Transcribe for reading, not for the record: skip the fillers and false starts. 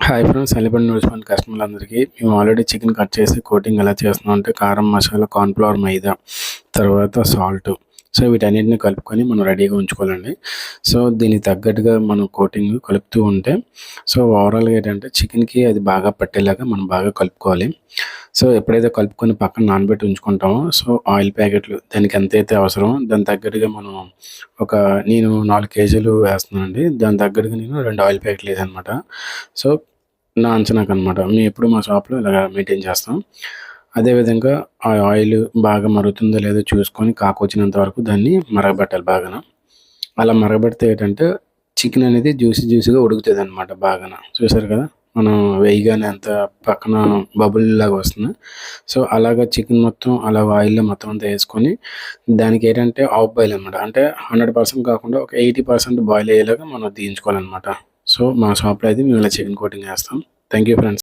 Hi friends, అలీబండి noodles మన కస్టమర్లందరికీ మేము already chicken cut చేసి కోటింగ్ ఎలా చేస్తున్నాం అంటే కారం, మసాలా, కార్న్‌ఫ్లవర్, మైదా, తర్వాత సాల్ట్. సో వీటన్నిటిని కలుపుకొని మనం రెడీగా ఉంచుకోవాలండి. సో దీనికి తగ్గట్టుగా మనం కోటింగ్ కలుపుతూ ఉంటే సో ఓవరాల్‌గా ఏంటంటే చికెన్‌కి అది బాగా పట్టేలాగా మనం బాగా కలుపుకోవాలి. సో ఎప్పుడైతే కలుపుకొని పక్కన నానబెట్టి ఉంచుకుంటామో సో ఆయిల్ ప్యాకెట్లు దానికి ఎంతైతే అవసరమో దానికి తగ్గట్టుగా మనం నేను 4 కేజీలు వేస్తున్నానండి. దానికి తగ్గట్టుగా నేను 2 ఆయిల్ ప్యాకెట్లు వేసాననమాట. సో నా అంచనాకనమాట. మేమెప్పుడు మా షాప్‌లో ఇలాగ మెయింటైన్ చేస్తాం. అదేవిధంగా ఆ ఆయిల్ బాగా మరుగుతుందో లేదో చూసుకొని కాకొచ్చినంత వరకు దాన్ని మరగబెట్టాలి బాగాన. అలా మరగబెడితే ఏంటంటే చికెన్ అనేది జ్యూసీగా ఉడుకుతదనమాట బాగాన. చూసారు కదా! మనం వేయగానే ఎంత పక్కన బబుల్‌లాగా వస్తుంది. సో అలాగా చికెన్ మొత్తం అలా ఆయిల్‌లో మొత్తం అంతా యేసుకొని దానికేంటంటే హాఫ్ బాయిల్ అనమాట. అంటే 100% కాకుండా ఒక 80% బాయిల్ అయ్యేలాగా మనం దించుకోవాలనమాట. సో మా షాప్‌లో అయితే మేము ఇలా చికెన్ కోటింగ్ యేస్తాం. Thank you friends.